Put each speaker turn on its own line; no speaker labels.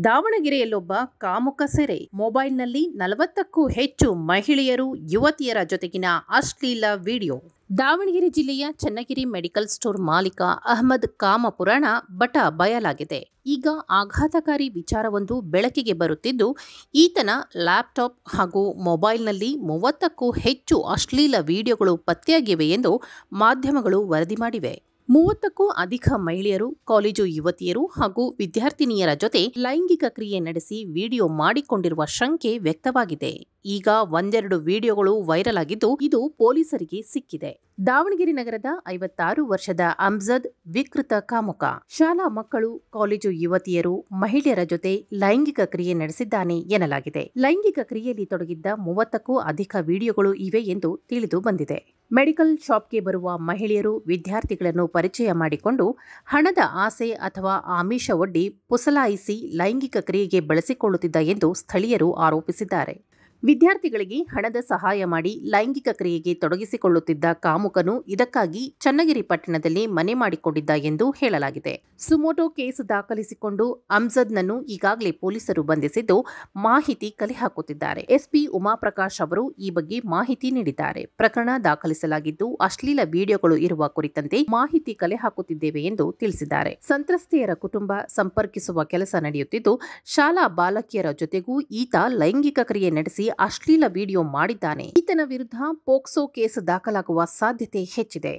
ದಾವಣಗೆರೆಯಲ್ಲೊಬ್ಬ ಕಾಮುಕ ಸೆರೆ. ಮೊಬೈಲ್ನಲ್ಲಿ 40ಕ್ಕೂ ಹೆಚ್ಚು ಮಹಿಳೆಯರು, ಯುವತಿಯರ ಜೊತೆಗಿನ ಅಶ್ಲೀಲ ವಿಡಿಯೋ. ದಾವಣಗೆರೆ ಜಿಲ್ಲೆಯ ಚನ್ನಗಿರಿ ಮೆಡಿಕಲ್ ಸ್ಟೋರ್ ಮಾಲೀಕ ಅಹ್ಮದ್ ಕಾಮಪುರಾಣ ಬಟ ಬಯಲಾಗಿದೆ. ಈಗ ಆಘಾತಕಾರಿ ವಿಚಾರವೊಂದು ಬೆಳಕಿಗೆ ಬರುತ್ತಿದ್ದು, ಈತನ ಲ್ಯಾಪ್ಟಾಪ್ ಹಾಗೂ ಮೊಬೈಲ್ನಲ್ಲಿ 30ಕ್ಕೂ ಹೆಚ್ಚು ಅಶ್ಲೀಲ ವಿಡಿಯೋಗಳು ಪತ್ತೆಯಾಗಿವೆ ಎಂದು ಮಾಧ್ಯಮಗಳು ವರದಿ ಮಾಡಿವೆ. 30ಕ್ಕೂ ಅಧಿಕ ಮಹಿಳೆಯರು, ಕಾಲೇಜು ಯುವತಿಯರು ಹಾಗೂ ವಿದ್ಯಾರ್ಥಿನಿಯರ ಜೊತೆ ಲೈಂಗಿಕ ಕ್ರಿಯೆ ನಡೆಸಿ ವಿಡಿಯೋ ಮಾಡಿಕೊಂಡಿರುವ ಶಂಕೆ ವ್ಯಕ್ತವಾಗಿದೆ. ಈಗ ಒಂದೆರಡು ವಿಡಿಯೋಗಳು ವೈರಲ್ ಆಗಿದ್ದು, ಇದು ಪೊಲೀಸರಿಗೆ ಸಿಕ್ಕಿದೆ. ದಾವಣಗೆರೆ ನಗರದ 56 ವರ್ಷದ ಅಮ್ಜದ್ ವಿಕೃತ ಕಾಮುಕ. ಶಾಲಾ ಮಕ್ಕಳು, ಕಾಲೇಜು ಯುವತಿಯರು, ಮಹಿಳೆಯರ ಜೊತೆ ಲೈಂಗಿಕ ಕ್ರಿಯೆ ನಡೆಸಿದ್ದಾನೆ ಎನ್ನಲಾಗಿದೆ. ಲೈಂಗಿಕ ಕ್ರಿಯೆಯಲ್ಲಿ ತೊಡಗಿದ್ದ 30ಕ್ಕೂ ಅಧಿಕ ವಿಡಿಯೋಗಳು ಇವೆ ಎಂದು ತಿಳಿದು ಬಂದಿದೆ. ಮೆಡಿಕಲ್ ಶಾಪ್ಗೆ ಬರುವ ಮಹಿಳೆಯರು, ವಿದ್ಯಾರ್ಥಿಗಳನ್ನು ಪರಿಚಯ ಮಾಡಿಕೊಂಡು ಹಣದ ಆಸೆ ಅಥವಾ ಆಮಿಷ ಒಡ್ಡಿ ಪುಸಲಾಯಿಸಿ ಲೈಂಗಿಕ ಕ್ರಿಯೆಗೆ ಬಳಸಿಕೊಳ್ಳುತ್ತಿದ್ದ ಎಂದು ಸ್ಥಳೀಯರು ಆರೋಪಿಸಿದ್ದಾರೆ. ವಿದ್ಯಾರ್ಥಿಗಳಿಗೆ ಹಣದ ಸಹಾಯ ಮಾಡಿ ಲೈಂಗಿಕ ಕ್ರಿಯೆಗೆ ತೊಡಗಿಸಿಕೊಳ್ಳುತ್ತಿದ್ದ ಕಾಮುಕನು ಇದಕ್ಕಾಗಿ ಚನ್ನಗಿರಿ ಪಟ್ಟಣದಲ್ಲಿ ಮನೆ ಮಾಡಿಕೊಂಡಿದ್ದ ಎಂದು ಹೇಳಲಾಗಿದೆ. ಸುಮೋಟೋ ಕೇಸ್ ದಾಖಲಿಸಿಕೊಂಡು ಅಮ್ಜದ್ನನ್ನು ಈಗಾಗಲೇ ಪೊಲೀಸರು ಬಂಧಿಸಿದ್ದು, ಮಾಹಿತಿ ಕಲೆ ಹಾಕುತ್ತಿದ್ದಾರೆ. ಎಸ್ಪಿ ಉಮಾಪ್ರಕಾಶ್ ಅವರು ಈ ಬಗ್ಗೆ ಮಾಹಿತಿ ನೀಡಿದ್ದಾರೆ. ಪ್ರಕರಣ ದಾಖಲಿಸಲಾಗಿದ್ದು, ಅಶ್ಲೀಲ ವಿಡಿಯೋಗಳು ಇರುವ ಕುರಿತಂತೆ ಮಾಹಿತಿ ಕಲೆ ಹಾಕುತ್ತಿದ್ದೇವೆ ಎಂದು ತಿಳಿಸಿದ್ದಾರೆ. ಸಂತ್ರಸ್ತೆಯರ ಕುಟುಂಬ ಸಂಪರ್ಕಿಸುವ ಕೆಲಸ ನಡೆಯುತ್ತಿದ್ದು, ಶಾಲಾ ಬಾಲಕಿಯರ ಜೊತೆಗೂ ಈತ ಲೈಂಗಿಕ ಕ್ರಿಯೆ ನಡೆಸಿ ಅಶ್ಲೀಲ ವಿಡಿಯೋ ಮಾಡಿದ್ದಾನೆ. ಈತನ ವಿರುದ್ಧ ಪೋಕ್ಸೋ ಕೇಸ್ ದಾಖಲಾಗುವ ಸಾಧ್ಯತೆ ಹೆಚ್ಚಿದೆ.